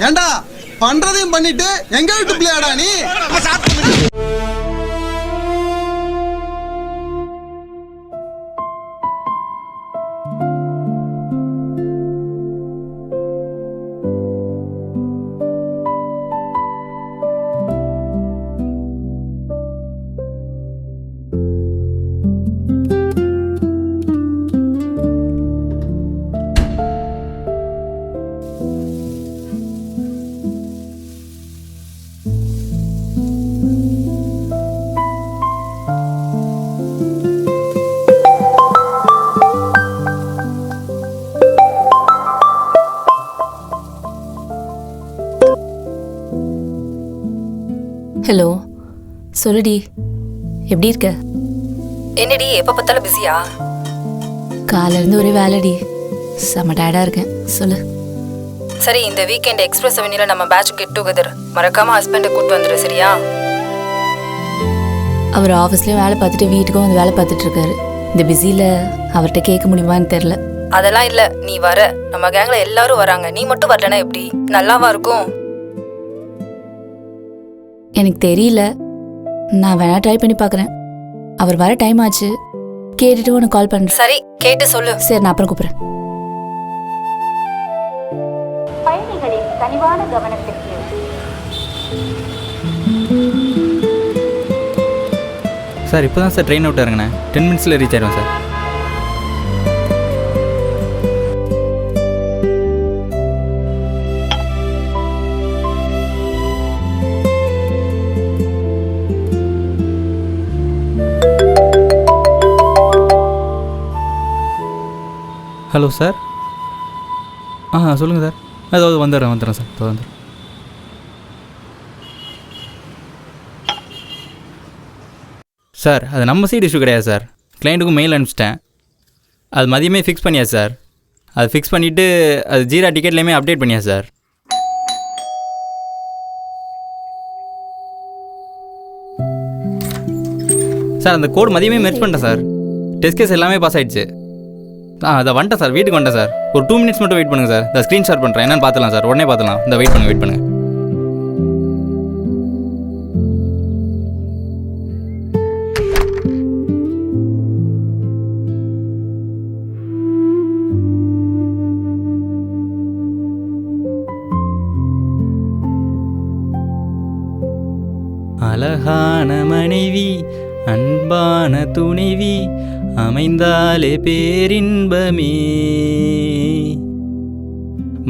ஏண்டா பண்றதையும் பண்ணிட்டு எங்க வீட்டு பிள்ளையாடா நீ? ஹலோ, சொல்லுடி, எப்படி இருக்க? என்னடி எப்ப பார்த்தாலும் பிஸியா? காலையில இருந்து ஒரே வேலைடி, செம்ம டயர்டா இருக்கேன். சொல்லு. சரி, இந்த வீக்கெண்ட் எக்ஸ்பிரஸ் அவென்யூல நம்ம பேட்ச் கெட் டுகெதர். மறக்காம ஹஸ்பண்டை கூட்டு வந்துரு, சரியா? அவர் ஆஃபீஸ்லயும் வேலை பார்த்துட்டு வீட்டுக்கும் வந்து வேலை பார்த்துட்டு இருக்காரு. இந்த பிஸியில் அவர்கிட்ட கேட்க முடியுமான்னு தெரில. அதெல்லாம் இல்ல, நீ வர. நம்ம கேங்ல எல்லாரும் வராங்க, நீ மட்டும் வரலனா எப்படி? நல்லாவா இருக்கும்? எனக்கு தெரியல, நான் வேணா ட்ரை பண்ணி பார்க்குறேன். அவர் வர டைம் ஆச்சு, கேட்டுட்டு உனக்கு கால் பண்ணுறேன். சரி, கேட்டு சொல்லு. சரி, நான் அப்புறம் கூப்பிட்றேன். பயணிகளின் கனிவான கவனத்திற்கு. சார் இப்போ தான் சார் ட்ரெயின் அவுட் இறங்கினேன். 10 மினிட்ஸில் ரீச் ஆயிடுவேன் சார். Hello sir. சொல்லுங்கள் சார். அதாவது வந்துடுறேன் சார். இப்போ வந்துடுறேன். சார் அது நம்ம சைடு இஷ்யூ கிடையாது சார். கிளைண்ட்டுக்கும் மெயில் அனுப்பிச்சிட்டேன். அது மதியமே ஃபிக்ஸ் பண்ணியா சார். அது ஃபிக்ஸ் பண்ணிவிட்டு அது ஜீரா டிக்கெட்லேயுமே அப்டேட் பண்ணியா சார். சார் அந்த கோட் மதியமே மெர்ஜ் பண்ணிட்டேன் சார். டெஸ்ட் கேஸ் எல்லாமே பாஸ் ஆகிடுச்சு. அதை வந்துட்டேன் சார், வீட்டுக்கு வந்துட்டேன் சார். ஒரு 2 மினிட்ஸ் மட்டும் வெயிட் பண்ணுங்கள் சார். இந்த ஸ்க்ரீன் ஷாட் பண்ணுறேன், என்னென்னு பார்த்துலாம் சார். உடனே பார்த்துலாம். இந்த வெயிட் பண்ணுங்கள். அழகான மனைவி, அன்பான துணைவி, அமைந்தாலே பேரின்பமே.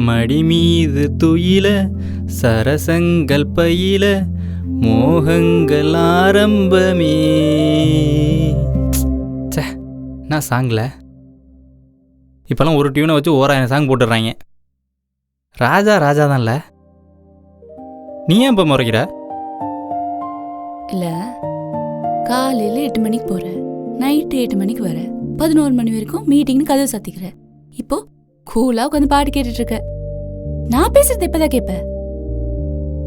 மடி மீது துயில, சரசங்கள் பயில, மோகங்கள் ஆரம்பமே. சே, நான் சாங்கில் இப்போல்லாம் ஒரு டியூனை வச்சு 1000 சாங் போட்டுடுறாங்க. ராஜா தான்ல. நீ ஏன் இப்போ முறைக்கிற? இல்லை, காலையில் 8 மணிக்கு போகிறேன், நைட்டு 8 மணிக்கு வர, 11 மணி வரைக்கும் மீட்டிங்னு கதவை சாத்திக்கிற. இப்போ கூலாக உட்காந்து பாட்டு கேட்டுட்டு இருக்க. நான் பேசுறது எப்பதான் கேட்ப?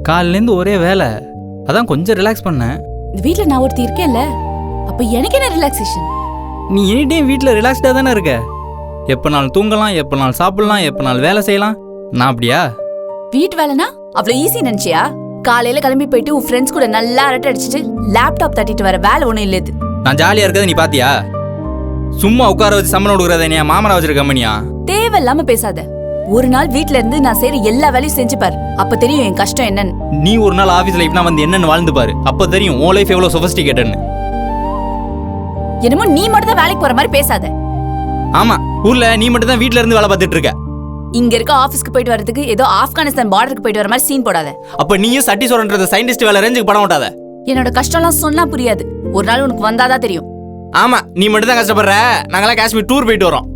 காலிலேருந்து ஒரே வேலை, அதான் கொஞ்சம் ரிலாக்ஸ் பண்ணேன். இந்த வீட்டில் நான் ஒருத்தி இருக்கேன்ல, அப்போ எனக்கு என்ன ரிலாக்ஸேஷன்? நீ எனி டைம் வீட்டில் ரிலாக்ஸ்டாக தானே இருக்க. எப்போனாலும் தூங்கலாம், எப்போனாலும் சாப்பிடலாம், எப்போனாலும் வேலை செய்யலாம். நான் அப்படியா? வீட்டு வேலைனா அவ்வளோ ஈஸி நினச்சியா? காலையில் கிளம்பி போயிட்டு உன் ஃப்ரெண்ட்ஸ் கூட நல்லா அரட்டை அடிச்சுட்டு லேப்டாப் தட்டிட்டு வர வேலை ஒன்றும் இல்லை. இது நான் ஜாலியாக இருக்கிறத நீ பாத்தியா? சும்மா உட்கார வச்சு சம்பளம் கொடுக்குறத நீ மாமரா வச்சிருக்க கம்பெனியா? தேவையில்லாம பேசாத. ஒரு நாள் வீட்ல இருந்து நான் செய்யற எல்லா வேலையும் செஞ்சு பாரு, அப்ப தெரியும் என் கஷ்டம் என்னன்னு. நீ ஒரு நாள் ஆபீஸ் லைஃப்னா வந்து என்னன்னு வாழ்ந்து பாரு, அப்ப தெரியும் உன் லைஃப் எவ்வளவு சொஃபிஸ்டிகேட்டட்னு. என்னமோ நீ மட்டும் தான் வேலைக்கு போற மாதிரி பேசாத. ஆமா, ஊர்ல நீ மட்டும் தான் வீட்ல இருந்து வேலை பார்த்துட்டு இருக்க. இங்க இருக்க ஆபீஸ்க்கு போயிட்டு வரதுக்கு ஏதோ ஆப்கானிஸ்தான் பார்டருக்கு போயிட்டு வர மாதிரி சீன் போடாத. அப்ப நீயும் சட்டி சொல்றத சயின்டிஸ்ட் வேலை ரேஞ்சுக்கு பட மாட்டாத. என்னோட கஷ்டம்லாம் சொன்னா புரியாது, ஒரு நாள் உனக்கு வந்தாதான் தெரியும். ஆமா, நீ மட்டும் தான் கஷ்டப்படுற. நாங்கெல்லாம் காஷ்மீர் டூர் போயிட்டு வரோம்.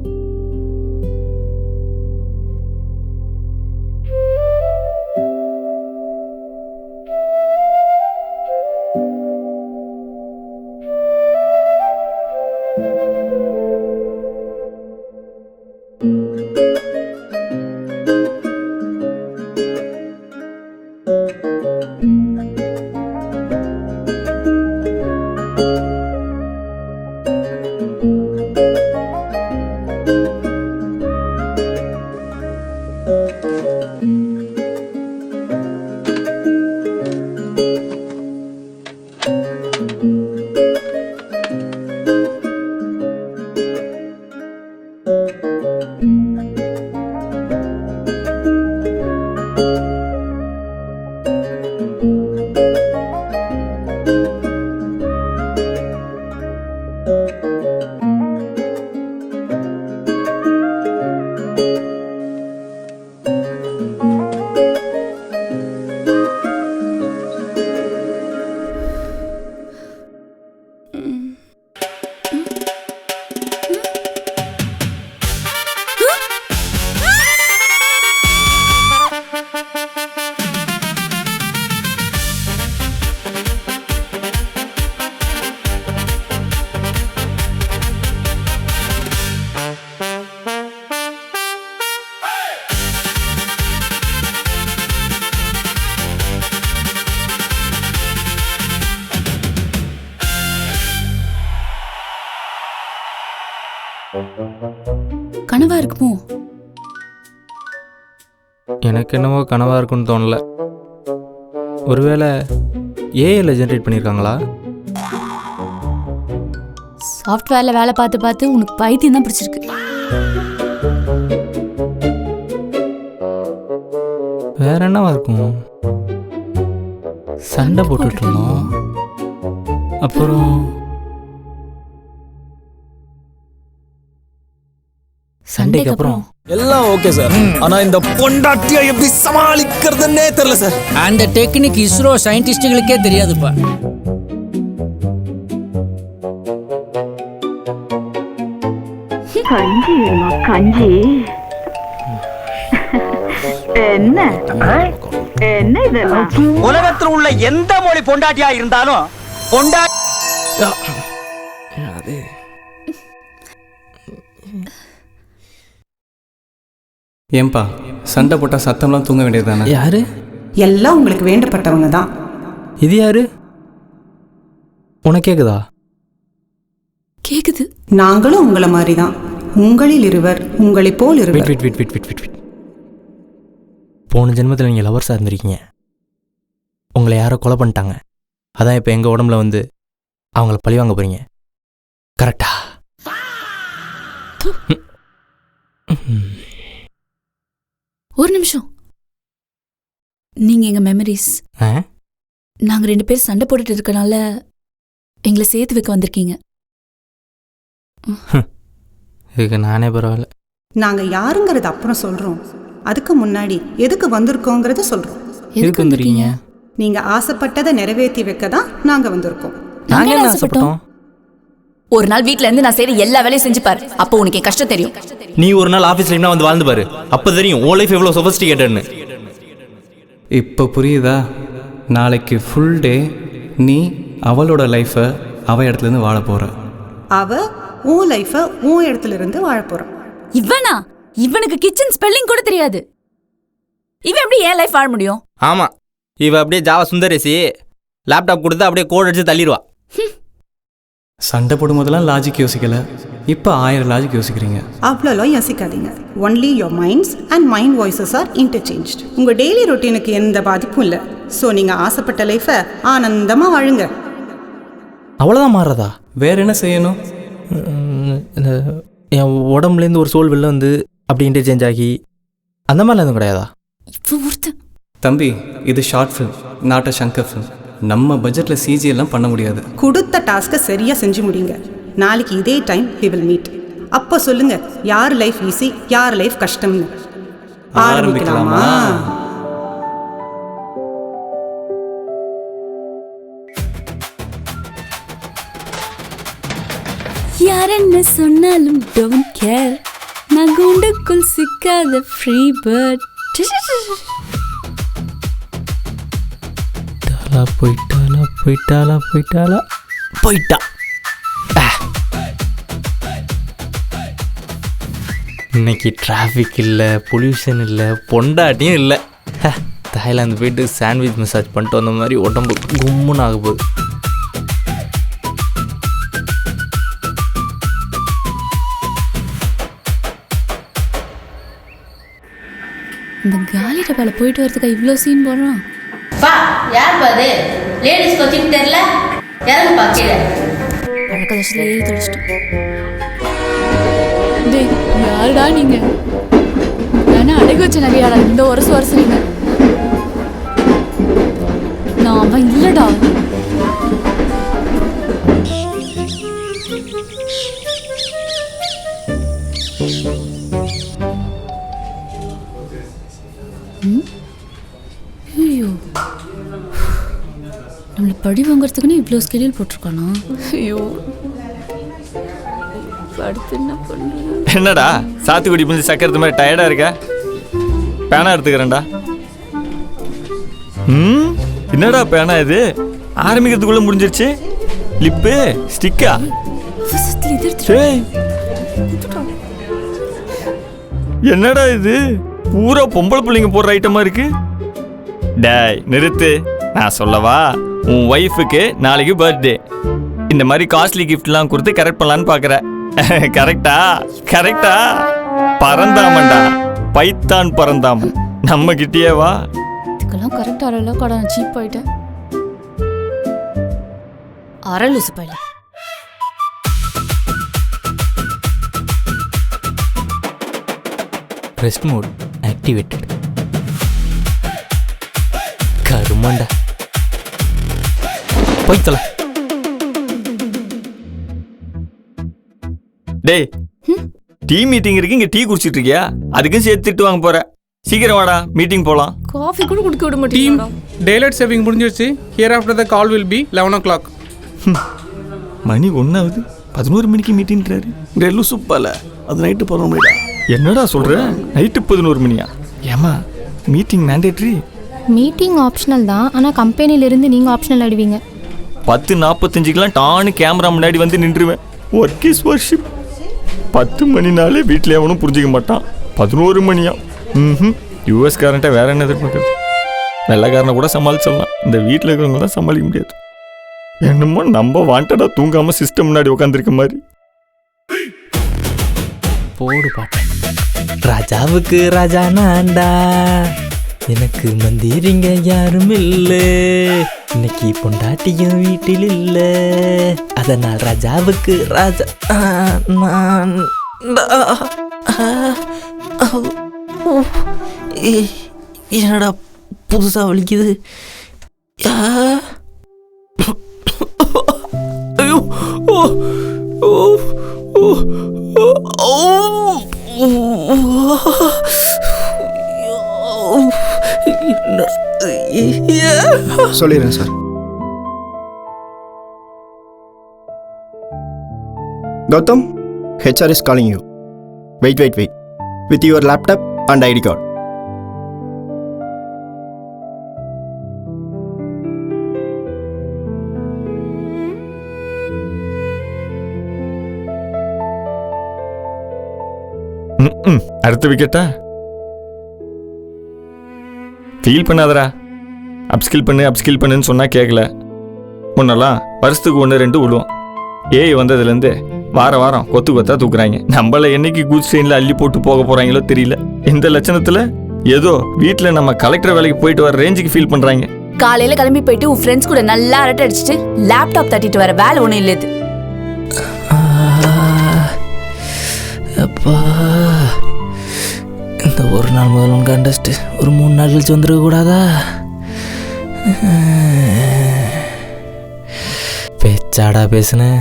கனவா இருக்குமோ? எனக்கு என்னவோ கனவாக இருக்குன்னு தோணல. ஒருவேளை ஏஐல ஜென்ரேட் பண்ணியிருக்காங்களா? சாஃப்ட்வேர்ல வேலை பார்த்து பார்த்து உனக்கு பைத்தியம் தான் பிடிச்சிருக்கு. வேற என்னவா இருக்கும்? சண்டை போட்டுட்டு இருந்தோம், அப்புறம் சண்டைக்கு அப்புறம் எல்லாம் ஓகே சார். ஆனா இந்த பொண்டாட்டியை எப்படி சமாளிக்கிறதுன்னே தெரியல சார். அந்த டெக்னிக் இஸ்ரோ சயின்டிஸ்டுகளுக்கே தெரியாதுப்பா. கஞ்சி கஞ்சி என்ன என்ன இதெல்லாம்? உலகத்தில் உள்ள எந்த மொழி பொண்டாட்டியா இருந்தாலும் ஏன்பா சண்டை போட்டால் சத்தம்லாம் தூங்க வேண்டியது தானே? யாரு? எல்லாம் உங்களுக்கு வேண்டப்பட்டவங்க தான். இது யாரு? உனக்கு கேக்குதா? கேக்குது. நாங்களும் உங்களை மாதிரி தான். உங்களில் இருவர் உங்களை போல் இருவர். வெயிட். போன ஜென்மத்தில் நீங்கள் லவர்ஸாக இருந்திருக்கீங்க. உங்களை யாரோ கொலை பண்ணிட்டாங்க. அதான் இப்போ எங்கள் உடம்புல வந்து அவங்கள பழி வாங்க போகிறீங்க. கரெக்டா? ஒரு நிமிஷம். நீங்க எங்க மெமரிஸ். நாங்க 2 பேர் சண்டை போட்டுட்டு இருக்கனால எங்களை சேர்த்து வைக்க வந்திருக்கீங்க. இதுக்கு நானே பரவாயில்ல. நாங்க யாருங்கிறது அப்புறம் சொல்றோம். அதுக்கு முன்னாடி எதுக்கு வந்திருக்கோங்கிறத சொல்றோம். எதுக்கு வந்திருக்கீங்க? நீங்க ஆசைப்பட்டதை நிறைவேற்றி வைக்க தான் நாங்க வந்திருக்கோம். நாங்க என்ன ஆசைப்பட்டோம்? ஒரு நாள் வீட்ல இருந்து நான் செய்யற எல்லா வேலையும் செஞ்சு பாரு, அப்போ உனக்கு என் கஷ்டம் தெரியும். நீ ஒரு நாள் ஆஃபீஸ்ல என்ன வந்து வாழ்ந்து பாரு, அப்போ தெரியும் உன் லைஃப் எவ்வளோ சொஃபிஸ்டிகேட்டட்னு. இப்போ புரியுதா? நாளைக்கு ஃபுல் டே நீ அவளோட லைஃப்பை அவள் இடத்துலேருந்து வாழ போகிற. அவ உன் லைஃபை உன் இடத்துல இருந்து வாழ போறான். இவனுக்கு கிச்சன் ஸ்பெல்லிங் கூட தெரியாது. இவன் எப்படி என் லைஃப் வாழ முடியும்? ஆமாம், இவ அப்படியே ஜாவா சுந்தரேசி லேப்டாப் கொடுத்து அப்படியே கோட் அடிச்சு தள்ளிடுவா. சண்டை போடும் போதெல்லாம் லாஜிக் யோசிக்கல, இப்போ 1000 லாஜிக் யோசிக்கிறீங்க. அவ்வளோலாம் யோசிக்காதீங்க. Only your minds and mind voices are interchanged. உங்கள் டெய்லி ரொட்டீனுக்கு எந்த பாதிப்பும் இல்லை. ஸோ நீங்கள் ஆசைப்பட்ட லைஃபை ஆனந்தமாக வாழுங்க. அவ்வளோதான் மாறுறதா? வேற என்ன செய்யணும்? இந்த என் உடம்புலேருந்து ஒரு சோல் வெளில வந்து அப்படி இன்டர்சேஞ்ச் ஆகி அந்த மாதிரிலாம் எதுவும் கிடையாதா? இப்போ ஒருத்தன் தம்பி, இது short film, not a Shankar film. நம்ம பட்ஜெட்டில் சிஜி எல்லாம் பண்ண முடியாது. கொடுத்த டாஸ்க்கை சரியாக செஞ்சு முடிங்க. நாளைக்கு இதே டைம் we will meet. அப்போ சொல்லுங்க, யார் லைஃப் ஈஸி யார் லைஃப் கஷ்டம்னு. ஆரம்பிக்கலாமா? யார் என்ன சொன்னாலும் டோன்ட் கேர், நான் கூண்டுக்குள் சிக்காத ஃப்ரீ பேர்ட். போயிட்டா. இன்னைக்கு டிராஃபிக் இல்லை, பொல்யூஷன் இல்லை, பொண்டாட்டியும் இல்லை. தாய்லாந்து போயிட்டு சாண்ட்விச் மசாஜ் பண்ணிட்டு வந்த மாதிரி உடம்பு கும்முன்னு ஆக போகுது. இந்த காலி டப்பால போயிட்டு வரதுக்கா இவ்வளோ சீன் போடுறான்? பா யார் பாது லேடிஸ் கோச்சிங் தெரியல, இறங்கு பா கீழே. பழக்க தோஷத்தில் ஏறி தொலைச்சிட்டோம். டேய் யாருடா நீங்க? நானே அடகு வச்ச நகையாடா இந்த வருஷம் நீங்க. நான் அவன் இல்லடா. ஐயோ, நம்மளை படி வாங்குறதுக்குன்னு இவ்வளோ ஸ்கெடியூல் போட்டிருக்கானா? ஐயோ, அடுத்து என்ன பண்ணுறது? என்னடா சாத்துக்குடி புரிஞ்சு சக்கரத்து மாதிரி டயர்டா இருக்க? பேனா எடுத்துக்கிறேன்டா. என்னடா பேனா இது? ஆரம்பிக்கிறதுக்குள்ள முடிஞ்சிருச்சு. லிப்பு ஸ்டிக்கா? என்னடா இது? பூரா பொம்பளை பிள்ளைங்க போடுற ஐட்டமா இருக்கு. டேய் நிறுத்து, நான் சொல்லவா? உன் ஒய்ஃபுக்கு நாளைக்கு பர்த்டே. இந்த மாதிரி காஸ்ட்லி கிஃப்ட்லாம் கொடுத்து கரெக்ட் பண்ணலான்னு பார்க்குற. கரெக்டா? கரெக்டா? பறந்தாமண்டா, பைத்தான் பறந்தாமன். நம்ம கிட்டேயே வா. இதுக்கெல்லாம் கரெக்ட் அரையில கடை சீப் ஆயிட்டேன். அரை லூசு பையில. Rest mode activated. கருமாண்டா போய்த்தல. டேய் டீ மீட்டிங் இருக்கு, இங்க டீ குடிச்சிட்டு இருக்கியா? அதுக்கும் சேர்த்து திட்டு வாங்க போற. சீக்கிரம் வாடா, மீட்டிங் போலாம். காஃபி கூட குடிக்க விட மாட்டீங்களா? டேலைட் சேவிங் முடிஞ்சிருச்சு. Here after the call will be 11 o'clock. மணி 1 11 மணிக்கு மீட்டிங்றாரு. ரெல்லு சூப்பர்ல. அது நைட்டு 11 மணிடா. என்னடா சொல்ற? நைட்டு 11 மணியா? ஏமா மீட்டிங் மேண்டேட்டரி? மீட்டிங் ஆப்ஷனல் தான், ஆனால் கம்பெனிலிருந்து நீங்கள் ஆப்ஷனல் ஆடுவீங்க. 10:45க்கெல்லாம் டானு கேமரா முன்னாடி வந்து நின்றுவேன். Work is worship. 10 மணினாலே வீட்டில் எவனும் புரிஞ்சிக்க மாட்டான். 11 மணியா? யூஎஸ்காரன்ட்ட வேற என்ன எதிர்பார்க்குறது? வெள்ளைக்காரனை கூட சமாளிச்சிடலாம், இந்த வீட்டில் இருக்கிறவங்க தான் சமாளிக்க முடியாது. என்னமோ நம்ம வாண்டடா தூங்காம சிஸ்டம் முன்னாடி உட்காந்துருக்க மாதிரி. போடு பாட்டு. ராஜாவுக்கு ராஜா நான்டா, எனக்கு மந்திரிங்க யாரும் இல்ல, இன்னைக்கு பொண்டாட்டியும் வீட்டில் இல்ல, அதனால் ராஜாவுக்கு ராஜா நான். என்னடா புதுசா வலிக்குது? ஐயோ, சொல்லிடுறேன் sir. Gautam, HR is calling you. Wait. With your laptop and ID card. அடுத்த விக்கெட்டா? ஃபீல் பண்ணாதடா. அப்ஸ்கில் பண்ணுன்னு சொன்னா கேட்கல. முன்னெல்லாம் வருஷத்துக்கு 1-2 விழுவோம். ஏஐ வந்ததுலேருந்து வாரம் கொத்தா தூக்குறாங்க. நம்மள என்னைக்கு கூட் ட்ரெயினில் அள்ளி போட்டு போக போறாங்களோ தெரியல. இந்த லட்சணத்தில் ஏதோ வீட்டில் நம்ம கலெக்டர் வேலைக்கு போயிட்டு வர ரேஞ்சுக்கு ஃபீல் பண்றாங்க. காலையில கிளம்பி போயிட்டு உன் ஃப்ரெண்ட்ஸ் கூட நல்லா அரட்டை அடிச்சுட்டு லேப்டாப் தட்டிட்டு வர வேலை ஒன்றும் இல்லை. அப்பா, இந்த ஒரு நாள் முதல்ல கண்டஸ்ட்டு ஒரு 3 நாள் கழிச்சு வந்துருக்க கூடாதா? பேச்சாடா பேசுனேன்.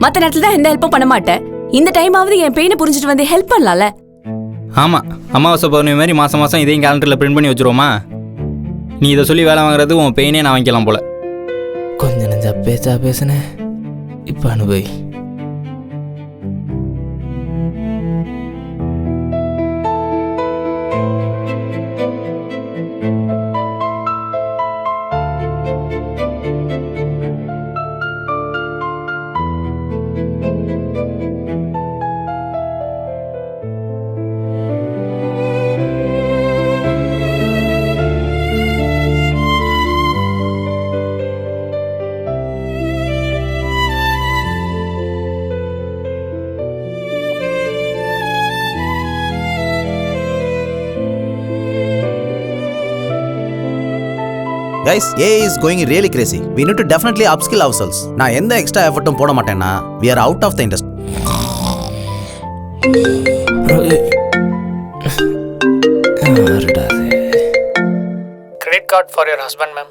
மற்ற நேரத்தில் தான் எந்த ஹெல்ப்பும் பண்ண மாட்டேன். இந்த டைமாவது என் பெயினை புரிஞ்சுட்டு வந்து ஹெல்ப் பண்ணலாம்ல. ஆமாம், அமாவாசை பௌர்ணமி மாதிரி மாதம் இதையும் கேலண்டரில் பிரிண்ட் பண்ணி வச்சுருவோமா? நீ இதை சொல்லி வேலை வாங்குறது உன் பெயினே நான் வாங்கிக்கலாம் போல. கொஞ்சம் நெஞ்சா பேச்சா பேசுனேன், இப்போ அனுபவி. Guys, AI is going really crazy. We need to definitely upskill ourselves. நான் எந்த எக்ஸ்ட்ரா எஃபர்ட்டும் போட மாட்டேன்னா we are out of the industry. Credit card for your husband, ma'am.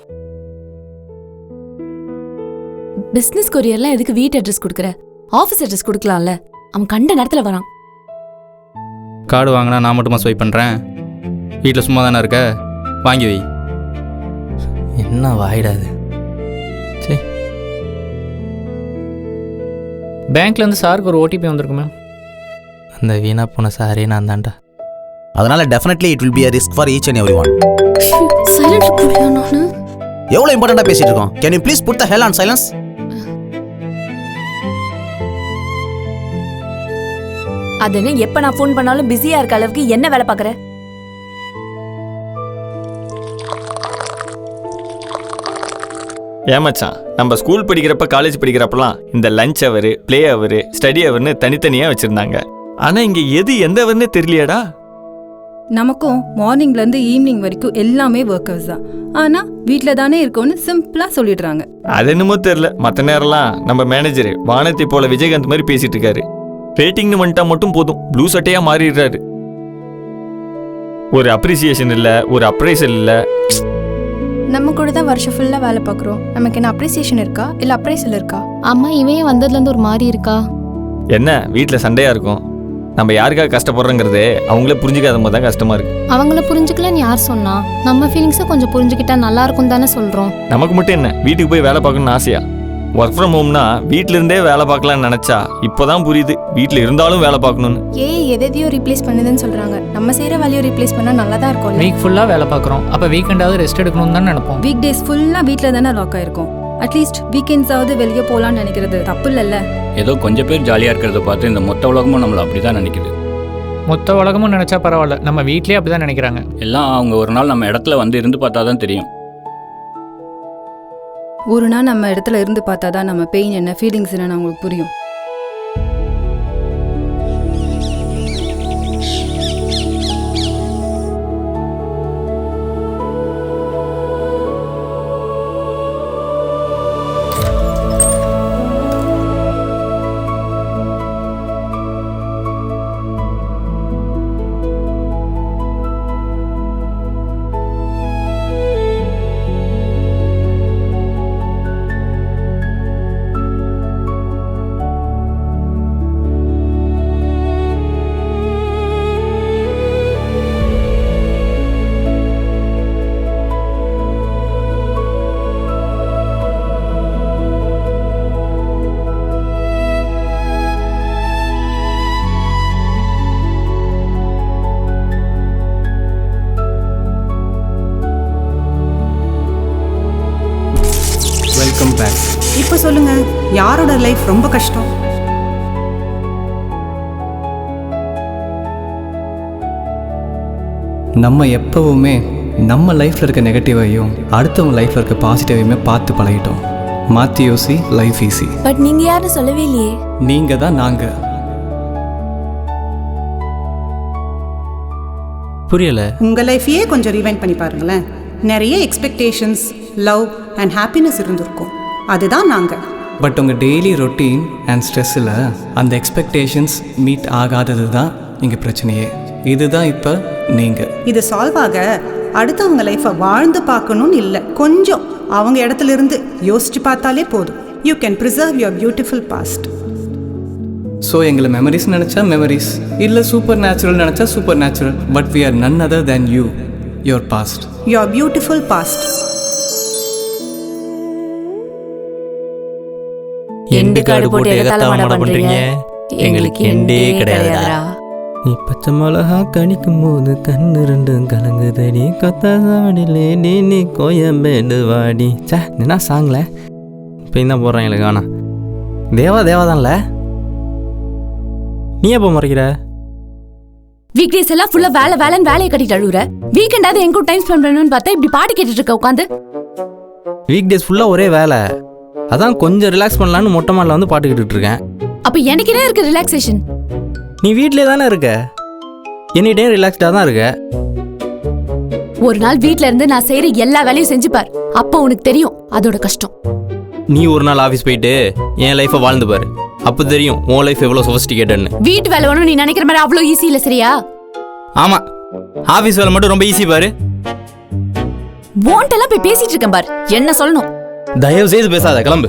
Business கொரியர்லாம் எதுக்கு வீட்டு அட்ரஸ் கொடுக்குற? ஆஃபீஸ் அட்ரஸ் கொடுக்கலாம்ல. அவன் கண்ட நேரத்துல வரான். கார்டு வாங்கினா நான் மட்டுமா ஸ்வைப் பண்ணுறேன்? வீட்டில் சும்மா தானே இருக்க, வாங்கி வை. என்ன வாயிடாது. சரி, பேங்க்லேருந்து சாருக்கு ஒரு ஓடிபி வந்திருக்கு மேம். அந்த வீணா போன சாரே நான் தான்டா. அதனால definitely it will be a risk for each and everyone. சைலண்ட் போடுறியா நானு? எவ்வளவு இம்பார்ட்டண்டா பேசிட்டு இருக்கோம். Can you please put the hell on silence? அதென்ன எப்ப நான் ஃபோன் பண்ணாலும் பிஸியா இருக்க அளவுக்கு என்ன வேலை பாக்குற? ஏமாச்சான், நம்ம ஸ்கூல் படிக்கிறப்ப காலேஜ் படிக்கிறப்பலாம் இந்த லஞ்ச் அவர், பிளே அவர், ஸ்டடி அவர்னு தனித்தனியாக வச்சுருந்தாங்க. ஆனால் இங்கே எது எந்த அவர்னே தெரியலையாடா. நமக்கும் மார்னிங்லேருந்து ஈவினிங் வரைக்கும் எல்லாமே ஒர்க்கர்ஸ் தான். ஆனால் வீட்டில் தானே இருக்கோன்னு சிம்பிளாக சொல்லிடுறாங்க. அது என்னமோ தெரில, மற்ற நேரம்லாம் நம்ம மேனேஜரு வானத்தை போல விஜயகாந்த் மாதிரி பேசிட்டு இருக்காரு. ரேட்டிங்னு வந்துட்டா மட்டும் போதும், ப்ளூ சட்டையாக மாறிடுறாரு. ஒரு அப்ரிசியேஷன் இல்லை, ஒரு அப்ரைசல் இல்லை. நம்ம கூட தான் வருஷம் ஃபுல்லாக வேலை பார்க்குறோம். நமக்கு என்ன அப்ரிசியேஷன் இருக்கா இல்லை அப்ரைசல் இருக்கா? அம்மா இவன் வந்ததுலேருந்து ஒரு மாதிரி இருக்கா. என்ன வீட்டில் சண்டையாக இருக்கும், நம்ம யாருக்காக கஷ்டப்படுறோங்கிறது அவங்களே புரிஞ்சுக்காத போது தான் கஷ்டமாக இருக்கு. அவங்கள புரிஞ்சுக்கலன்னு யார் சொன்னா? நம்ம ஃபீலிங்ஸை கொஞ்சம் புரிஞ்சுக்கிட்டா நல்லா இருக்கும் தானே சொல்கிறோம். நமக்கு மட்டும் என்ன வீட்டுக்கு போய் வேலை பார்க்கணும்னு ஆசையா? ஒர்க் ஃப்ரம் ஹோம்னா வீட்டில இருந்தே வேலை பார்க்கலாம்னு நினைச்சா இப்போதான் புரியுது வீட்டில் இருந்தாலும் வேலை பார்க்கணும்னு. எதையோ ரீப்ளேஸ் பண்ணுதுன்னு சொல்றாங்க. நம்ம செய்யற வேலையை ரீப்ளேஸ் பண்ணா நல்லா தான் இருக்கும். வீக் ஃபுல்லா வேலை பார்க்குறோம், அப்போ வீக்கெண்டாவது ரெஸ்ட் எடுக்கணும்னு தான் நினைப்போம். வீக் டேஸ் ஃபுல்லாக வீட்டில் தானே லாக் ஆயிருக்கும். அட்லீஸ்ட் வீக்கெண்ட்ஸாவது வெளியே போகலான்னு நினைக்கிறது தப்பு இல்லைல்ல. ஏதோ கொஞ்சம் பேர் ஜாலியாக இருக்கிறத பார்த்து இந்த மொத்த உலகமும் நம்மளை அப்படி தான் நினைக்குது. மொத்த உலகமும் நினைச்சா பரவாயில்ல, நம்ம வீட்லயே அப்படி தான் நினைக்கிறாங்க. எல்லாம் அவங்க ஒரு நாள் நம்ம இடத்துல வந்து இருந்து பார்த்தா தான் தெரியும். ஒரு நாள் நம்ம இடத்துல இருந்து பார்த்தா தான் நம்ம பெயின் என்ன, ஃபீலிங்ஸ் என்னன்னு அவங்களுக்கு புரியும். Welcome back. இப்போ சொல்லுங்க, யாரோட லைஃப் ரொம்ப கஷ்டம்? நம்ம எப்பவுமே நம்ம லைஃப்பில் இருக்க நெகட்டிவையும் அடுத்தவங்க லைஃப்பில் இருக்க பாசிட்டிவையுமே பார்த்து பழகிட்டோம். மாற்றி யோசி, லைஃப் ஈஸி. பட் நீங்க யாரும் சொல்லவே இல்லையே. நீங்கள் தான் நாங்கள். புரியல. உங்கள் லைஃபையே கொஞ்சம் ரிவைண்ட் பண்ணி பாருங்களேன். நிறைய எக்ஸ்பெக்டேஷன்ஸ், லவ் அண்ட் ஹாப்பினஸ் இருந்திருக்கும். அதுதான் நாங்கள். பட் உங்கள் டெய்லி ரொட்டீன் அண்ட் ஸ்ட்ரெஸ்ஸில் அந்த எக்ஸ்பெக்டேஷன்ஸ் மீட் ஆகாதது தான் இங்கே பிரச்சனையே. இதுதான் இப்போ நீங்கள். இது சால்வ் ஆக அடுத்தவங்க லைஃப்பை வாழ்ந்து பார்க்கணும்னு இல்லை, கொஞ்சம் அவங்க இடத்துல இருந்து யோசிச்சு பார்த்தாலே போதும். You can preserve your beautiful past. So எங்களை மெமரிஸ் நினச்சா மெமரிஸ், இல்லை சூப்பர் நேச்சுரல் நினச்சா supernatural. But we are none other than you, your past, your beautiful past. எண்டு காடு போட்டு எகத்தாளமாட பண்றீங்க, எங்களுக்கு எண்டே கிடையாதுடா. நீ பச்சை மிளகா கணிக்கும் போது கண்ணு ரெண்டும் கலங்குதடி, கொத்தாடிலே நீ கோயம்பேடு வாடி. சே என்ன சாங்ல இப்போ தான் போடுறேன் எனக்கு. வேணா தேவாதான்ல. நீ எப்போ மறைக்கிற? வீக் டேஸ் எல்லாம் ஃபுல்லா வேலை வேலைன்னு வேலையை கட்டிட்டு அழுகுற. வீக்கெண்டாவது எங்க டைம் ஸ்பெண்ட் பண்ணணும்னு பார்த்தா இப்படி பாட்டு கேட்டுட்டு இருக்க உட்காந்து. வீக் டேஸ் ஃபுல்லா ஒரே வேலை, அதான் கொஞ்சம் ரிலாக்ஸ் பண்ணலான்னு மொட்டை மாடல வந்து பாட்டு கேட்டுட்டு இருக்கேன். அப்ப எனக்கு என்ன இருக்கு ரிலாக்ஸேஷன்? நீ வீட்லயே தானே இருக்க, எனி டைம் ரிலாக்ஸ்டா தான் இருக்க. ஒரு நாள் வீட்ல இருந்து நான் செய்யற எல்லா வேலையும் செஞ்சு பார், அப்போ உனக்கு தெரியும் அதோட கஷ்டம். நீ ஒரு நாள் ஆஃபீஸ் போயிட்டு என் லைஃப்பை வாழ்ந்து பாரு, அப்போ தெரியும் உன் லைஃப் எவ்வளோ சொஃபிஸ்டிகேட்டட்னு. வீட்டு வேலை ஒன்றும் நீ நினைக்கிற மாதிரி அவ்வளோ ஈஸி இல்லை, சரியா? ஆமா, ஆஃபீஸ் வேலை மட்டும் ரொம்ப ஈஸி பாரு. போன்ட்டெல்லாம் போய் பேசிட்டு இருக்கேன் பார், என்ன சொல்லணும்? தயவு செய்து பேசாத, கிளம்பு.